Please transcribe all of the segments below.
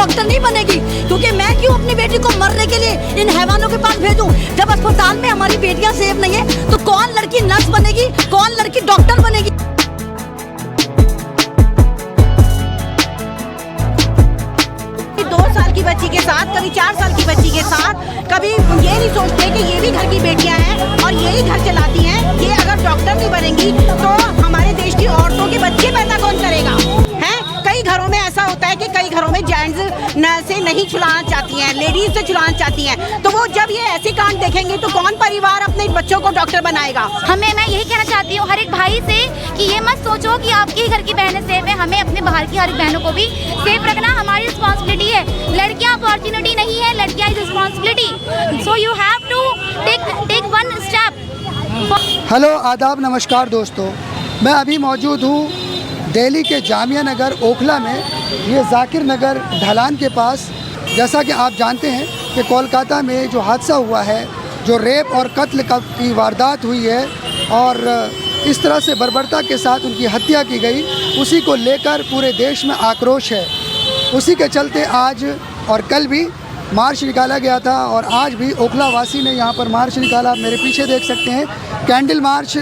Doctor नहीं बनेगी, क्योंकि मैं क्यों अपनी बेटी को मरने के लिए इन हैवानों के पास भेजूं? जब अस्पताल में हमारी बेटियां सेफ नहीं है तो कौन लड़की नर्स बनेगी, कौन लड़की डॉक्टर बनेगी? बच्ची के साथ, कभी 4 साल की बच्ची के साथ, कभी ये नहीं सोचते कि ये भी घर की बेटियां हैं और ये ही घर चलाती हैं। ये अगर डॉक्टर नहीं बनेंगी तो हमारे देश की औरतों के बच्चे पैदा कौन करेगा? हैं? कई घरों में ऐसा होता है कि कई घरों में जेंट्स से नहीं छुड़ाना चाहती हैं, लेडीज से छुड़ाना चाहती हैं, तो वो जब ये ऐसी कांड देखेंगे तो कौन परिवार अपने बच्चों को डॉक्टर बनाएगा? मैं यही कहना चाहती हूँ हर एक भाई से कि ये मत सोचो कि आपके ही घर की बहनें सेफ है, हमें अपने बाहर की हर एक बहनों को भी सेफ रखना हमारी रिस्पॉन्सिबिलिटी है। लड़कियां अपॉर्चुनिटी नहीं है, लड़कियां is responsibility, so you have to take one step. Hello, आदाब, नमस्कार दोस्तों, मैं अभी मौजूद हूँ दिल्ली के जामिया नगर ओखला में, ये जाकिर नगर ढलान के पास। जैसा कि आप जानते हैं कि कोलकाता में जो हादसा हुआ है, जो रेप और कत्ल की वारदात हुई है और इस तरह से बर्बरता के साथ उनकी हत्या की गई, उसी को लेकर पूरे देश में आक्रोश है। उसी के चलते आज और कल भी मार्च निकाला गया था और आज भी ओखला वासी ने यहाँ पर मार्च निकाला। आप मेरे पीछे देख सकते हैं, कैंडल मार्च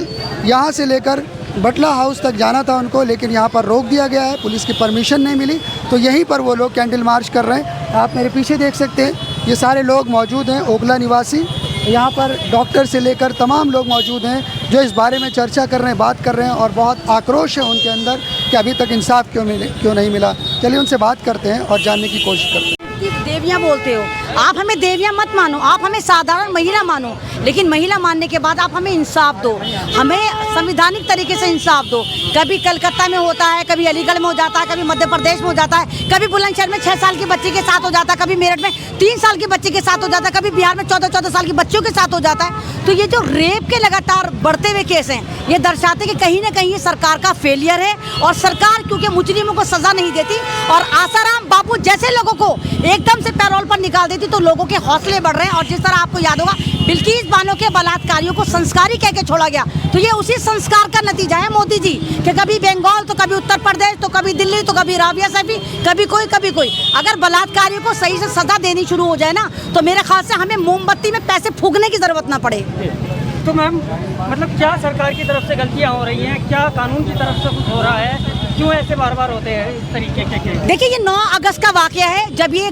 यहाँ से लेकर बटला हाउस तक जाना था उनको, लेकिन यहाँ पर रोक दिया गया है, पुलिस की परमिशन नहीं मिली, तो यहीं पर वो लोग कैंडल मार्च कर रहे हैं। आप मेरे पीछे देख सकते हैं, ये सारे लोग मौजूद हैं, ओखला निवासी। यहाँ पर डॉक्टर से लेकर तमाम लोग मौजूद हैं जो इस बारे में चर्चा कर रहे हैं, बात कर रहे हैं और बहुत आक्रोश है उनके अंदर कि अभी तक इंसाफ क्यों नहीं मिला। चलिए उनसे बात करते हैं और जानने की कोशिश करते हैं। देवियाँ बोलते हो आप, हमें देवियाँ मत मानो, आप हमें साधारण महिला मानो, लेकिन महिला मानने के बाद आप हमें इंसाफ दो, हमें संवैधानिक तरीके से इंसाफ दो। कभी कलकत्ता में होता है, कभी अलीगढ़ में हो जाता है, कभी मध्य प्रदेश में हो जाता है, कभी बुलंदशहर में 6 साल की बच्ची के साथ हो जाता है, कभी मेरठ में 3 साल की बच्ची के साथ हो जाता है, कभी बिहार में 14-14 साल की बच्चियों के साथ हो जाता है। तो ये जो रेप के लगातार बढ़ते हुए केस हैं, ये दर्शाते कि कहीं ना कहीं ये सरकार का फेलियर है और सरकार क्योंकि मुजरिमों को सजा नहीं देती और आसाराम बापू जैसे लोगों को एकदम से पैरोल पर निकाल देती तो लोगों के हौसले बढ़ रहे हैं। और जिस तरह आपको याद होगा बिल्किस बानो के बलात्कारियों को संस्कारी कह के छोड़ा गया, तो ये उसी संस्कार का नतीजा है मोदी जी कि कभी बंगाल तो कभी उत्तर प्रदेश तो कभी दिल्ली तो कभी राबिया सैफी, कभी कोई। अगर बलात्कारियों को सही से सजा देनी शुरू हो जाए ना, तो मेरे ख्याल से हमें मोमबत्ती में पैसे फूकने की जरूरत ना पड़े। तो मैम, मतलब क्या सरकार की तरफ से गलतियां हो रही हैं, क्या कानून की तरफ से कुछ हो रहा है, क्यों ऐसे बार-बार होते हैं इस तरीके के? देखिए, ये 9 अगस्त का वाकया है जब ये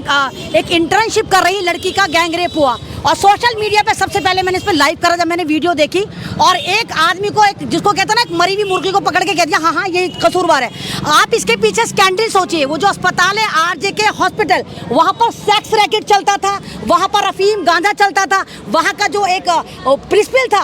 एक इंटर्नशिप कर रही लड़की का गैंग रेप हुआ और सोशल मीडिया पे सबसे पहले मैंने इस पर लाइव करा जब मैंने वीडियो देखी और एक आदमी को, एक जिसको कहते हैं ना, एक मरी हुई मुर्गी को पकड़ के कह दिया हाँ ये कसूरवार है। आप इसके पीछे स्कैंडल सोचिए, वो जो अस्पताल है RJK हॉस्पिटल, वहाँ पर सेक्स रैकेट चलता था, वहाँ पर अफीम गांजा चलता था, वहाँ का जो एक प्रिंसिपल था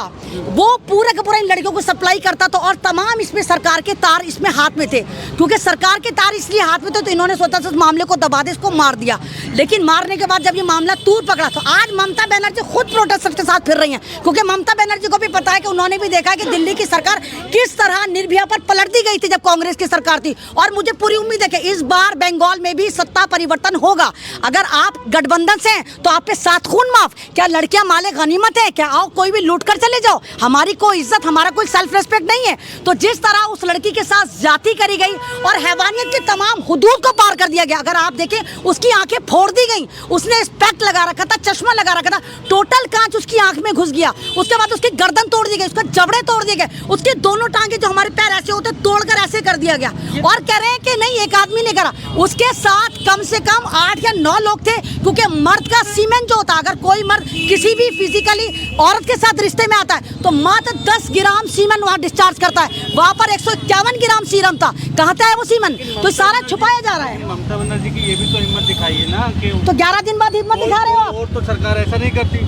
वो पूरा का पूरा इन लड़कियों को सप्लाई करता था और तमाम इसमें सरकार के तार इसमें हाथ में थे। क्योंकि सरकार के तार इसलिए हाथ में थे तो इन्होंने सोचा था इस मामले को दबा दे, इसको मार दिया। लेकिन मारने के बाद जब ये मामला तूर पकड़ा तो आज ममता बनर्जी खुद प्रोटेस्ट के साथ फिर रही हैं, क्योंकि ममता बनर्जी को भी पता है कि उन्होंने भी देखा है कि दिल्ली की सरकार किस तरह निर्भया पर पलट दी गई थी जब कांग्रेस की सरकार थी। और मुझे पूरी उम्मीद है कि इस बार बंगाल में भी सत्ता परिवर्तन होगा। अगर आप गठबंधन से हैं तो आप पे 7 खून माफ। क्या लड़कियां माले गनीमत है? क्या आओ कोई भी लूट कर चले जाओ? हमारी कोई इज्जत, हमारा कोई सेल्फ रेस्पेक्ट नहीं है। तो जिस तरह उस लड़की के साथ जाति करी गई और हैवानियत के तमाम हुदूद को पार कर दिया गया। अगर आप देखें, उसकी आंखें फोड़ दी गई, उसने स्पेक्ट लगा रखा था, चश्मा लगा रखा था, टोटल कांच उसकी आंख में घुस गया। उसके बाद उसकी गर्दन तोड़ दी गई, उसके जबड़े तोड़ दिए गए, उसके दोनों टांगे जो हमारे पैर ऐसे होते तोड़कर ऐसे कर दिया गया। और कह रहे हैं कि नहीं एक आदमी ने करा, उसके साथ कम से कम 8 या 9 लोग थे। क्योंकि मर्द का सीमेन जो होता है, अगर कोई मर्द किसी भी फिजिकली औरत के साथ रिश्ते में आता है तो मात्र 10 ग्राम सीमन वहाँ डिस्चार्ज करता है। वहाँ पर 151 ग्राम सीरम था। कहाँ है वो सीमन? तो सारा छुपाया जा रहा है। ममता बनर्जी की ये भी तो हिम्मत दिखाई है ना कि तो 11 दिन बाद हिम्मत दिखा रहे हो आप? और तो सरकार ऐसा नहीं करती।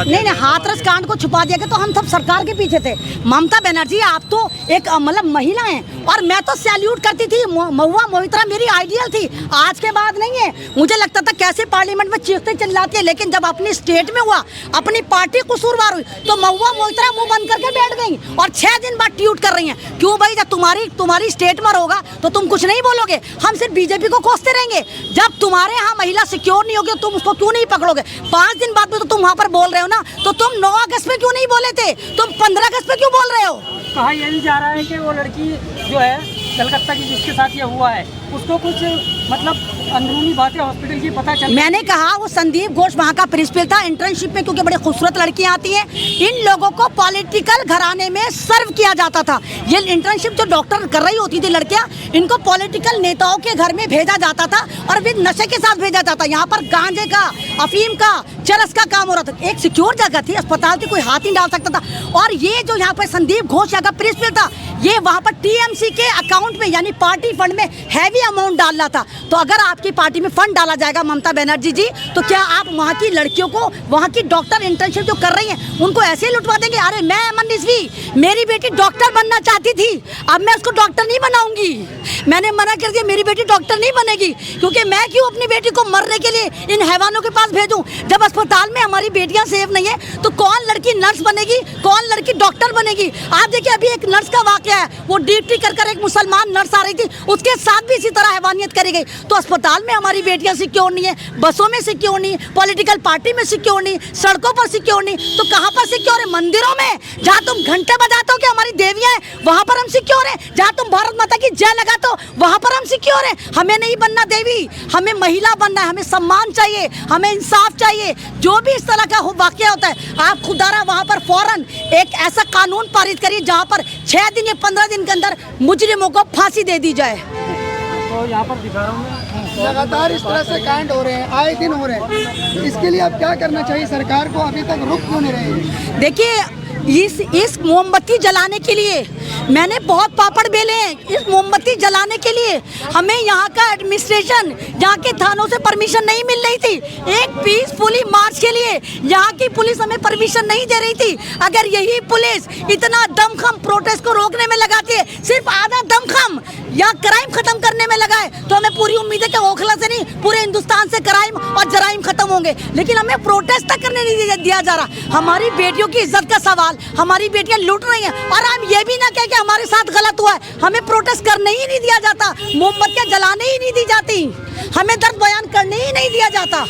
नहीं, हाथरस कांड को छुपा दिया गया तो हम सब सरकार के पीछे थे। ममता बनर्जी आप तो एक मतलब महिला हैं और मैं तो सैल्यूट करती थी। महुआ मोहित्रा मेरी आइडियल थी, आज के बाद नहीं है। मुझे लगता था कैसे पार्लियामेंट में चीखते चिल्लाती है, लेकिन जब अपनी स्टेट में हुआ, अपनी पार्टी कसूरवार हुई तो महुआ मोहित्रा मुंह बंद करके बैठ गई और 6 दिन बाद ट्वीट कर रही हैं। क्यों भाई? जब तुम्हारी स्टेट में होगा तो तुम कुछ नहीं बोलोगे, हम सिर्फ बीजेपी को कोसते रहेंगे। जब तुम्हारे यहाँ महिला सिक्योर नहीं होगी तुम उसको क्यों नहीं पकड़ोगे? 5 दिन बाद भी तो तुम वहाँ पर बोल रहे हो ना, तो तुम 9 अगस्त में क्यों नहीं बोले थे? तुम 15 अगस्त में क्यों बोल रहे हो? कहा यह भी जा रहा है कि वो लड़की जो है कलकत्ता की जिसके साथ ये हुआ है उसको कुछ मतलब अंदरूनी बातें हॉस्पिटल की पता चल? मैंने कहा वो संदीप घोष वहाँ का प्रिंसिपल था इंटर्नशिप में, क्योंकि बड़े खूबसूरत लड़कियाँ आती हैं। इन लोगों को पॉलिटिकल घराने में सर्व किया जाता था। ये इंटर्नशिप जो डॉक्टर कर रही होती थी लड़कियाँ, इनको पॉलिटिकल नेताओं के घर में भेजा जाता था और फिर नशे के साथ भेजा जाता। यहाँ पर गांजे का, अफीम का, चरस का काम हो रहा था। एक सिक्योर जगह थी, अस्पताल थी, कोई हाथ नहीं डाल सकता था। और ये जो यहाँ पर संदीप घोष यहाँ का प्रिंसिपल था, ये वहाँ पर टीएमसी के अकाउंट में यानी पार्टी फंड में हैवी अमाउंट डाल रहा था। तो अगर आपकी पार्टी में फंड डाला जाएगा ममता बनर्जी जी, तो क्या आप वहाँ की लड़कियों को, वहाँ की डॉक्टर इंटर्नशिप जो कर रही हैं, उनको ऐसे ही लुटवा देंगे? अरे मैं अमन रिजवी, मेरी बेटी डॉक्टर बनना चाहती थी, अब मैं उसको डॉक्टर नहीं बनाऊंगी। मैंने मना कर दिया, मेरी बेटी डॉक्टर नहीं बनेगी, क्योंकि मैं क्यों अपनी बेटी को मरने के लिए इन हैवानों के पास भेजूं? जब अस्पताल में हमारी बेटियां सेफ नहीं है तो कौन लड़की नर्स बनेगी, कौन लड़की डॉक्टर बनेगी? आप देखिए अभी एक नर्स का वाकया है, वो ड्यूटी कर एक मुसलमान नर्स आ रही थी, उसके साथ भी इसी तरह हैवानियत करी गई। तो अस्पताल में हमारी बेटियां सिक्योर नहीं है, बसों में सिक्योर नहीं, पॉलिटिकल पार्टी में सिक्योर नहीं, सड़कों पर सिक्योर नहीं, तो कहाँ पर सिक्योर है? मंदिरों में जहाँ तुम घंटे बजाते हो कि हमारी देवियां हैं, वहाँ पर हम सिक्योर हैं। जहाँ तुम भारत माता की जय लगाते हो, वहाँ पर हम सिक्योर हैं। हमें नहीं बनना देवी, हमें महिला बनना है, हमें सम्मान चाहिए, हमें इंसाफ चाहिए। जो भी इस तरह का वाकया होता है, आप खुदारा वहाँ पर फौरन एक ऐसा कानून पारित करिए जहाँ पर 6 दिन या 15 दिन के अंदर मुजरिमों को फांसी दे दी जाए। तो यहाँ पर दिखा रहा हूँ लगातार इस तरह से कांड हो रहे हैं, आए दिन हो रहे हैं, तो इसके लिए अब क्या करना चाहिए सरकार को? अभी तक रुक क्यों नहीं रही है? देखिए इस मोमबत्ती जलाने के लिए मैंने बहुत पापड़ बेले हैं। इस मोमबत्ती जलाने के लिए हमें यहाँ का एडमिनिस्ट्रेशन, यहाँ के थानों से परमिशन नहीं मिल रही थी। एक पीसफुली मार्च के लिए यहाँ की पुलिस हमें परमिशन नहीं दे रही थी। अगर यही पुलिस इतना दमखम प्रोटेस्ट को रोकने में लगाती है, सिर्फ आधा दमखम यहाँ क्राइम खत्म करने में लगाए, तो हमें पूरी उम्मीद है कि ओखला से नहीं पूरे हिंदुस्तान से क्राइम और जराइम खत्म होंगे। लेकिन हमें प्रोटेस्ट तक करने नहीं दिया जा रहा। हमारी बेटियों की इज्जत का सवाल, हमारी बेटियां लूट रही हैं और हम ये भी ना कहें कि हमारे साथ गलत हुआ है। हमें प्रोटेस्ट करने ही नहीं दिया जाता, मोमबत्तियां जलाने ही नहीं दी जाती, हमें दर्द बयान करने ही नहीं दिया जाता।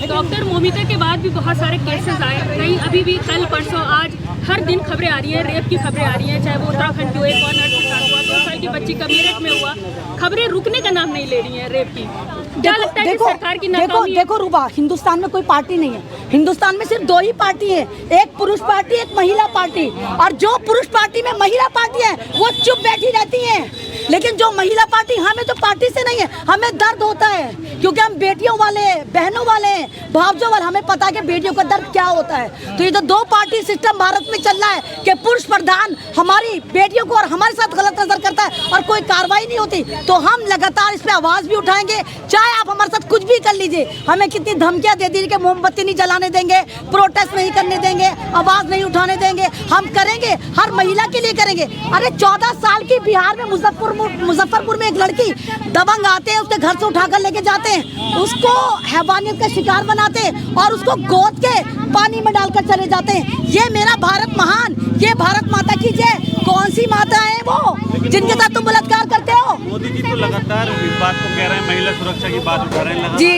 डॉक्टर मोमिता के बाद भी बहुत सारे केसेस आए, कहीं अभी भी कल परसों आज हर दिन खबरें आ रही हैं, रेप की खबरें आ रही हैं, चाहे वो उत्तराखंड की हो, एक और नर्स के साथ हुआ, 2 साल की बच्ची का मेरठ में हुआ। खबरें रुकने का नाम नहीं ले रही हैं रेप की। क्या लगता है कि सरकार की नाकामी है? देखो रूबा, हिंदुस्तान में कोई पार्टी नहीं है, हिंदुस्तान में सिर्फ 2 ही पार्टी है, एक पुरुष पार्टी, एक महिला पार्टी। और जो पुरुष पार्टी में महिला पार्टी है वो चुप बैठी रहती हैं, लेकिन जो महिला पार्टी, हमें तो पार्टी से नहीं है, हमें दर्द होता है, क्योंकि हम बेटियों वाले, बहनों वाले, भावजों वाले, हमें पता है कि बेटियों का दर्द क्या होता है। तो ये तो 2 पार्टी सिस्टम भारत में चल रहा है कि पुरुष प्रधान हमारी बेटियों को और हमारे साथ गलत नजर करता है और कोई कार्रवाई नहीं होती। तो हम लगातार इस पे आवाज भी उठाएंगे, चाहे आप हमारे साथ कुछ भी कर लीजिए। हमें कितनी धमकियां दे दी कि मोमबत्ती नहीं जलाने देंगे, प्रोटेस्ट नहीं करने देंगे, आवाज नहीं उठाने देंगे, हम करेंगे, हर महिला के लिए करेंगे। अरे 14 साल की बिहार में मुजफ्फरपुर में एक लड़की दबंग आते हैं, उसके घर से उठाकर लेके जाते हैं, उसको हैवानियत का शिकार बनाते हैं और उसको गोद के पानी में डालकर चले जाते हैं। ये मेरा भारत महान, ये भारत माता की जय। कौन सी माता है वो जिनके साथ तुम बलात्कार करते हो? मोदी जी तो लगातार इस बात को कह रहे हैं, महिला सुरक्षा की बात उठा रहे हैं। जी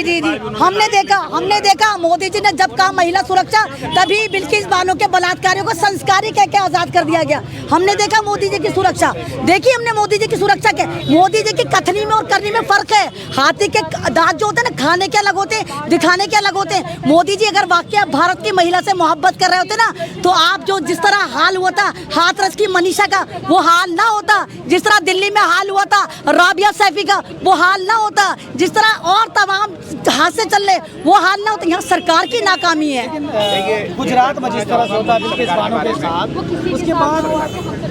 हमने देखा मोदी जी ने जब कहा महिला सुरक्षा, तभी बिल्किस बानो के बलात्कारियों को संस्कारी कह के आजाद कर दिया गया। हमने देखा मोदी जी की सुरक्षा, देखी हमने मोदी जी की सुरक्षा के। मोदी जी की कथनी में और करनी में फर्क है। हाथी के दांत जो होते हैं ना, खाने के अलग होते हैं, दिखाने के अलग होते हैं। मोदी जी अगर वाकई भारत की महिला से मोहब्बत कर रहे होते ना, तो आप जो जिस तरह हाल हुआ था हाथरस की मनीषा का, वो हाल ना होता। जिस तरह दिल्ली में हाल हुआ था राबिया सैफी का, वो हाल ना होता। जिस तरह और तमाम हादसे चल रहे, वो हाल ना होता। यहाँ सरकार की नाकामी है। गुजरात में जिस तरह से होता है बिल्किस बानो के साथ, उसके बाद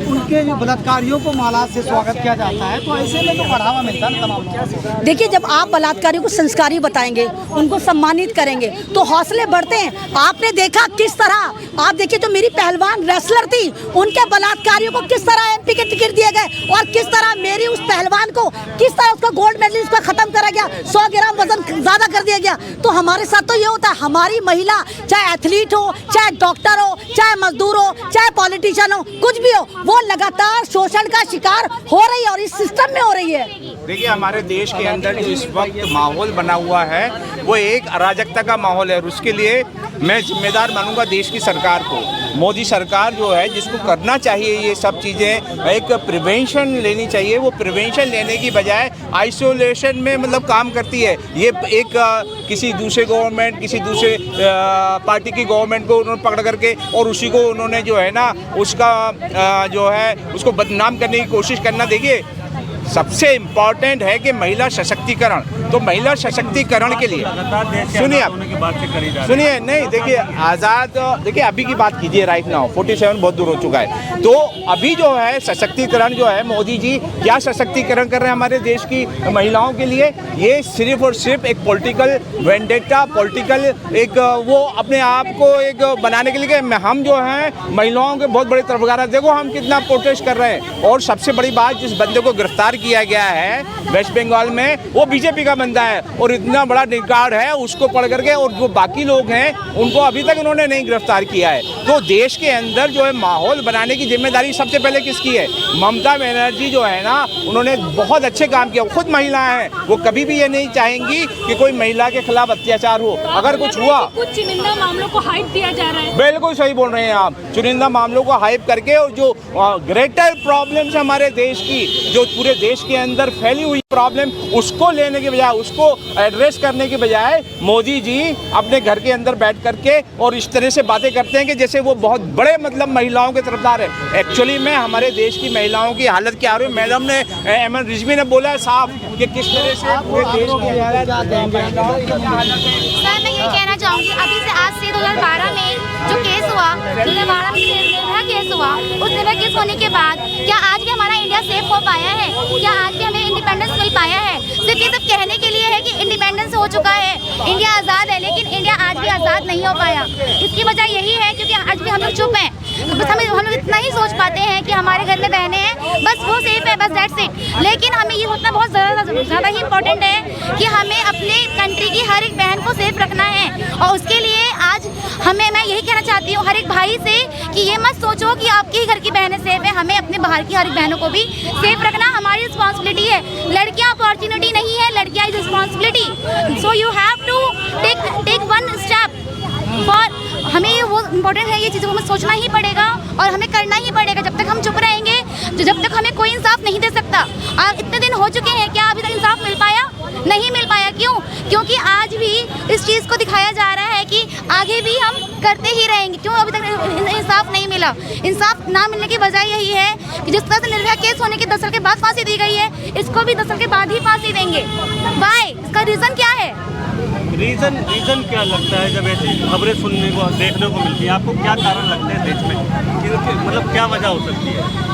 उनके जो बलात्कारियों को माला से स्वागत किया जाता है, तो ऐसे में तो बढ़ावा मिलता है तमाम लोगों को। देखिए, जब आप बलात्कारियों को संस्कारी बताएंगे, उनको सम्मानित करेंगे, तो हौसले बढ़ते हैं। आपने देखा किस तरह, आप देखिए जो मेरी पहलवान रेसलर थी, उनके बलात्कारियों को किस तरह एमपी के टिकट दिए गए, और किस तरह मेरी उस पहलवान को किस तरह उसका गोल्ड मेडल उसका खत्म करा गया, 100 ग्राम वजन ज्यादा कर दिया गया। तो हमारे साथ तो ये होता है, हमारी महिला चाहे एथलीट हो, चाहे डॉक्टर हो, चाहे मजदूर हो, चाहे पॉलिटिशियन हो, कुछ भी हो, वो लगातार शोषण का शिकार हो रही है और इस सिस्टम में हो रही है। देखिए, हमारे देश के अंदर जो इस वक्त माहौल बना हुआ है वो एक अराजकता का माहौल है, और उसके लिए मैं जिम्मेदार मानूंगा देश की सरकार को। मोदी सरकार जो है जिसको करना चाहिए ये सब चीज़ें, एक प्रिवेंशन लेनी चाहिए। वो प्रिवेंशन लेने की बजाय आइसोलेशन में मतलब काम करती है। ये एक किसी दूसरे गवर्नमेंट, किसी दूसरे पार्टी की गवर्नमेंट को उन्होंने पकड़ करके और उसी को उन्होंने जो है ना उसका जो है उसको बदनाम करने की कोशिश करना। देखिए सबसे इम्पोर्टेंट है कि महिला सशक्तिकरण। तो महिला सशक्तिकरण के लिए सुनिए आप, सुनिए नहीं देखिए आज़ाद, देखिए अभी की बात कीजिए राइट नाउ 47 बहुत दूर हो चुका है। तो अभी जो है सशक्तिकरण जो है मोदी जी क्या सशक्तिकरण कर रहे हैं हमारे देश की महिलाओं के लिए? ये सिर्फ और सिर्फ एक पॉलिटिकल वेंडेटा, पॉलिटिकल एक वो अपने आप को एक बनाने के लिए कि हम जो हैं महिलाओं के बहुत बड़े तरफदार हैं। देखो हम कितना प्रोटेस्ट कर रहे हैं। और सबसे बड़ी बात, जिस बंदे को गिरफ्तार किया गया है वेस्ट बंगाल में वो बीजेपी का बंदा है और इतना बड़ा रिकॉर्ड है उसको पढ़ करके, और जो बाकी लोग हैं उनको अभी तक उन्होंने नहीं गिरफ्तार किया है। तो देश के अंदर जो है माहौल बनाने की जिम्मेदारी सबसे पहले किसकी है? ममता बनर्जी जो है ना उन्होंने बहुत अच्छे काम किया। खुद महिला हैं, वो कभी भी ये नहीं चाहेंगी कि कोई महिला के खिलाफ अत्याचार हो। अगर कुछ हुआ, कुछ चुनिंदा मामलों को हाइप दिया जा रहा है। बिल्कुल सही बोल रहे हैं आप, चुनिंदा मामलों को हाइप करके, और जो ग्रेटर प्रॉब्लम्स हमारे देश की, जो पूरे देश के अंदर फैली हुई प्रॉब्लम, उसको लेने के बजाय, उसको एड्रेस करने के बजाय मोदी जी अपने घर के अंदर बैठ करके और इस तरह से बातें करते हैं कि जैसे वो बहुत बड़े मतलब महिलाओं के तरफदार है। एक्चुअली में हमारे देश की महिलाओं की हालत क्या हो रही है? मैडम ने, एमएन रिजवी ने बोला है साफ कि किस तरह से पूरे देश की हालत। सर मैं ये कहना चाहूँगी, अभी से आज से 2012 में जो केस हुआ, 2012 में निर्भया केस हुआ, उस निर्भया केस होने के बाद क्या आज भी हमारा इंडिया सेफ हो पाया है? क्या आज भी हमें इंडिपेंडेंस मिल पाया है? सिर्फ ये सब कहने के लिए है कि इंडिपेंडेंस हो चुका है, इंडिया आज़ाद है, लेकिन इंडिया आज भी आज़ाद नहीं हो पाया। इसकी वजह यही है क्योंकि आज भी हम लोग चुप हैं। बस हम लोग इतना ही सोच पाते हैं कि हमारे घर में बहनें हैं, बस वो सेफ है, बस दैट्स इट। लेकिन हमें ये सोचना बहुत ज़्यादा ही इम्पोर्टेंट है कि हमें अपने कंट्री की हर एक बहन को सेफ रखना है। और उसके लिए आज मैं यही कहना चाहती हूँ हर एक भाई से कि ये मत सोचो कि आपके ही घर की बहनें सेफ है, हमें अपने बाहर की हर एक बहनों को भी सेफ रखना हमारी रिस्पॉन्सिबिलिटी है। लड़कियाँ अपॉर्चुनिटी नहीं है, लड़कियाँ is responsibility. So you have to take one step for. हमें ये वो इम्पोर्टेंट है, ये चीज़ों को हमें सोचना ही पड़ेगा और हमें करना ही पड़ेगा। जब तक हम चुप रहेंगे, जब तक हमें कोई इंसाफ नहीं दे सकता। आज इतने दिन हो चुके हैं, क्या अभी तक इंसाफ मिल पाया? नहीं मिल पाया। क्यों? क्योंकि आज भी इस चीज़ को दिखाया जा रहा है कि आगे भी हम करते ही रहेंगे। क्यों अभी तक इंसाफ नहीं मिला? इंसाफ ना मिलने की वजह यही है कि जिस तरह से निर्भया केस होने के 10 साल के बाद फांसी दी गई है, इसको भी 10 साल के बाद ही फांसी देंगे। वाई? इसका रीज़न क्या है? रीजन क्या लगता है जब ऐसी खबरें सुनने को देखने को मिलती है? आपको क्या कारण लगता है देश में, मतलब क्या वजह हो सकती है?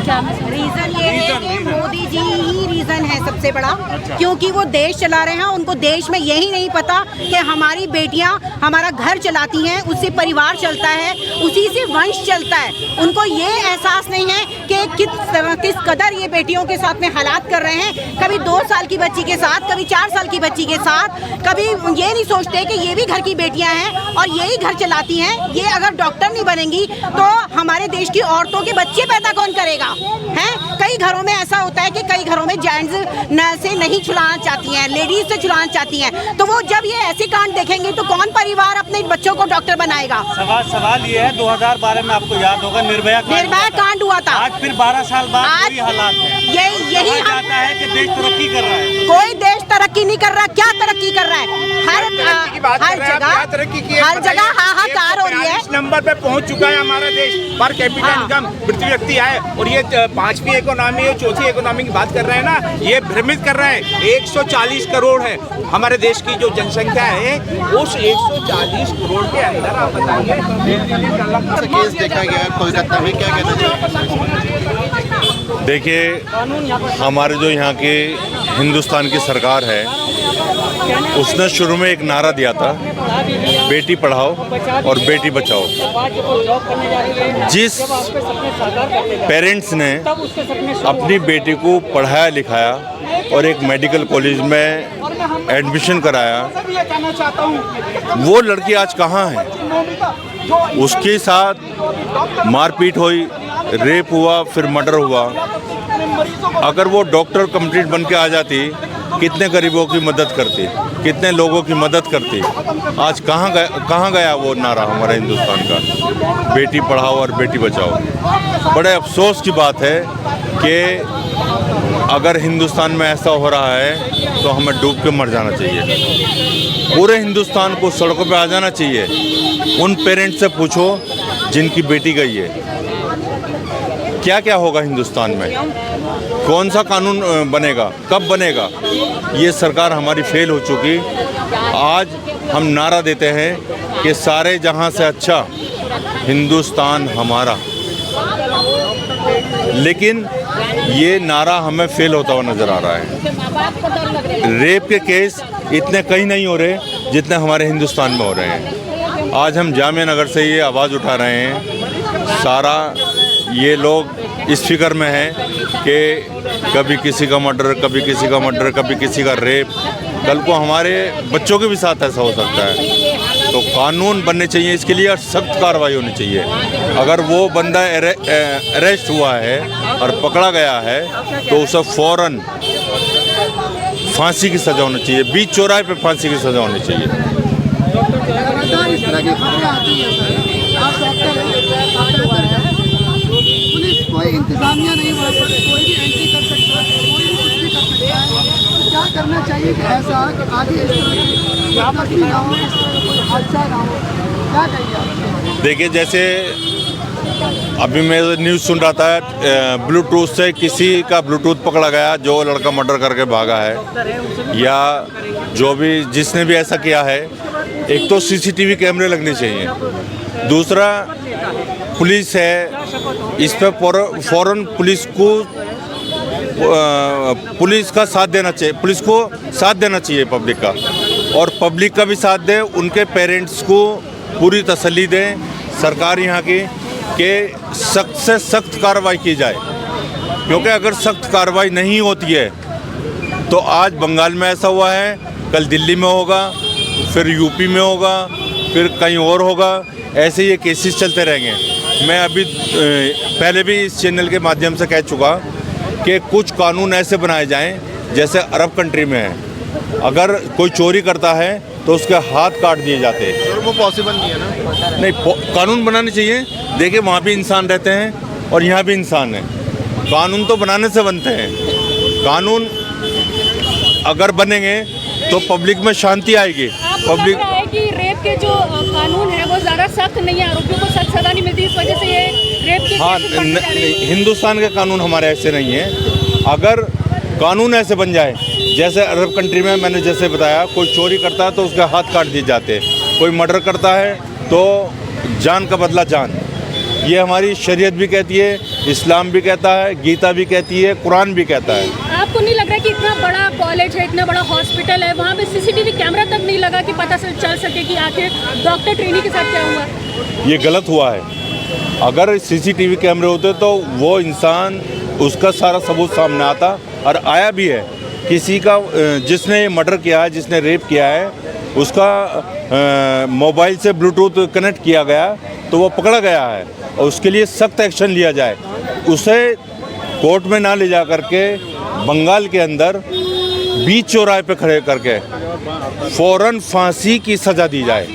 रीजन ये है कि मोदी जी ही रीजन है सबसे बड़ा। क्योंकि वो देश चला रहे हैं, उनको देश में यही नहीं पता कि हमारी बेटियां हमारा घर चलाती हैं, उससे परिवार चलता है, उसी से वंश चलता है। उनको ये एहसास नहीं है कि किस कदर ये बेटियों के साथ में हालात कर रहे हैं। कभी 2 साल की बच्ची के साथ, कभी 4 साल की बच्ची के साथ। कभी ये नहीं सोचते कि ये भी घर की बेटियां हैं और यही घर चलाती हैं। ये अगर डॉक्टर नहीं बनेंगी तो हमारे देश की औरतों के बच्चे पैदा कौन करेगा? हैं? कई घरों में ऐसा होता है कि कई घरों में जेंट्स से नहीं छुड़ाना चाहती हैं, लेडीज से छुड़ाना चाहती हैं। तो वो जब ये ऐसे कांड देखेंगे तो कौन परिवार अपने बच्चों को डॉक्टर बनाएगा? सवाल ये है 2012 में आपको याद होगा निर्भया कांड हुआ था। आज फिर 12 साल बाद वही हालात है। यही जाता है कि देश तरक्की कर रहा है। कोई देश तरक्की नहीं कर रहा। क्या तरक्की कर रहा है? हर जगह हाहाकार हो रही है। इस नंबर पे पहुंच चुका है हमारा देश पर कैपिटल इनकम प्रति व्यक्ति आए, और ये 5वीं इकोनॉमी और 4थी इकोनॉमी की बात कर रहे हैं ना, ये भ्रमित कर रहे हैं। 140 करोड़ है हमारे देश की जो जनसंख्या है, उस 140 करोड़ के अंदर आप बताइए केस देखा गया कोलकाता में, क्या कहते हैं? देखिए हमारे जो यहाँ के हिंदुस्तान की सरकार है उसने शुरू में एक नारा दिया था, बेटी पढ़ाओ और बेटी बचाओ। जिस पेरेंट्स ने अपनी बेटी को पढ़ाया लिखाया और एक मेडिकल कॉलेज में एडमिशन कराया, वो लड़की आज कहाँ है? उसके साथ मारपीट हुई, रेप हुआ, फिर मर्डर हुआ। अगर वो डॉक्टर कंप्लीट बन के आ जाती कितने गरीबों की मदद करती, कितने लोगों की मदद करती। आज कहाँ गया वो नारा हमारे हिंदुस्तान का, बेटी पढ़ाओ और बेटी बचाओ। बड़े अफसोस की बात है कि अगर हिंदुस्तान में ऐसा हो रहा है तो हमें डूब के मर जाना चाहिए। पूरे हिंदुस्तान को सड़कों पे आ जाना चाहिए। उन पेरेंट्स से पूछो जिनकी बेटी गई है, क्या क्या होगा हिंदुस्तान में, कौन सा कानून बनेगा, कब बनेगा। ये सरकार हमारी फेल हो चुकी। आज हम नारा देते हैं कि सारे जहां से अच्छा हिंदुस्तान हमारा, लेकिन ये नारा हमें फेल होता हुआ नज़र आ रहा है। रेप के केस इतने कहीं नहीं हो रहे जितने हमारे हिंदुस्तान में हो रहे हैं। आज हम जामिया नगर से ये आवाज़ उठा रहे हैं। सारा ये लोग इस फिक्र में हैं कि कभी किसी का मर्डर, कभी किसी का मर्डर, कभी किसी का रेप, कल को हमारे बच्चों के भी साथ ऐसा हो सकता है। तो कानून बनने चाहिए इसके लिए और सख्त कार्रवाई होनी चाहिए। अगर वो बंदा अरेस्ट हुआ है और पकड़ा गया है तो उसे फ़ौरन फांसी की सज़ा होनी चाहिए, बीच चौराहे पे फांसी की सज़ा होनी चाहिए। लगातार इस तरह की खबरें आती हैं सर, आप डॉक्टर हैं, पुलिस कोई इंतजामिया नहीं वहाँ पर, कोई भी एंट्री कर सकता है, कोई भी कुछ भी कर सकता है। तो क्या करना चाहिए कि ऐसा कि आगे इस तरह की आपत्ति ना हो, इस तरह का कोई हादसा ना हो, क्या कहिए आप? देखिए, जैसे अभी मैं न्यूज़ सुन रहा था, ब्लूटूथ से किसी का ब्लूटूथ पकड़ा गया जो लड़का मर्डर करके भागा है, या जो भी जिसने भी ऐसा किया है। एक तो सीसीटीवी कैमरे लगने चाहिए, दूसरा पुलिस है, इस पर फ़ौरन पुलिस का साथ देना चाहिए, पुलिस को साथ देना चाहिए पब्लिक का, और पब्लिक का भी साथ दे, उनके पेरेंट्स को पूरी तसल्ली दें सरकार यहाँ की कि सख्त से सख्त कार्रवाई की जाए। क्योंकि अगर सख्त कार्रवाई नहीं होती है तो आज बंगाल में ऐसा हुआ है, कल दिल्ली में होगा, फिर यूपी में होगा, फिर कहीं और होगा, ऐसे ये केसेस चलते रहेंगे। मैं अभी पहले भी इस चैनल के माध्यम से कह चुका कि कुछ कानून ऐसे बनाए जाएं जैसे अरब कंट्री में है। अगर कोई चोरी करता है तो उसके हाथ काट दिए जाते हैं। वो पॉसिबल नहीं है ना। नहीं, कानून बनाने चाहिए। देखिए, वहाँ भी इंसान रहते हैं और यहाँ भी इंसान है। कानून तो बनाने से बनते हैं। कानून अगर बनेंगे तो पब्लिक में शांति आएगी। पब्लिक है कि रेप के जो कानून है वो ज़्यादा सख्त नहीं है, आरोपियों को सख्त सज़ा नहीं मिलती, इस वजह से ये रेप के हाँ, हिंदुस्तान के कानून हमारे ऐसे नहीं हैं। अगर कानून ऐसे बन जाए जैसे अरब कंट्री में, मैंने जैसे बताया, कोई चोरी करता है तो उसके हाथ काट दिए जाते हैं, कोई मर्डर करता है तो जान का बदला जान। ये हमारी शरीयत भी कहती है, इस्लाम भी कहता है, गीता भी कहती है, कुरान भी कहता है। आपको नहीं लग रहा कि इतना बड़ा कॉलेज है, इतना बड़ा हॉस्पिटल है, वहाँ पे सीसीटीवी कैमरा तक नहीं लगा कि पता चल सके कि आखिर डॉक्टर ट्रेनी के साथ क्या हुआ? ये गलत हुआ है। अगर सीसीटीवी कैमरे होते तो वो इंसान, उसका सारा सबूत सामने आता, और आया भी है। किसी का जिसने मर्डर किया है, जिसने रेप किया है, उसका मोबाइल से ब्लूटूथ कनेक्ट किया गया तो वो पकड़ा गया है, और उसके लिए सख्त एक्शन लिया जाए। उसे कोर्ट में ना ले जा करके बंगाल के अंदर बीच चौराहे पे खड़े करके फ़ौरन फांसी की सज़ा दी जाए।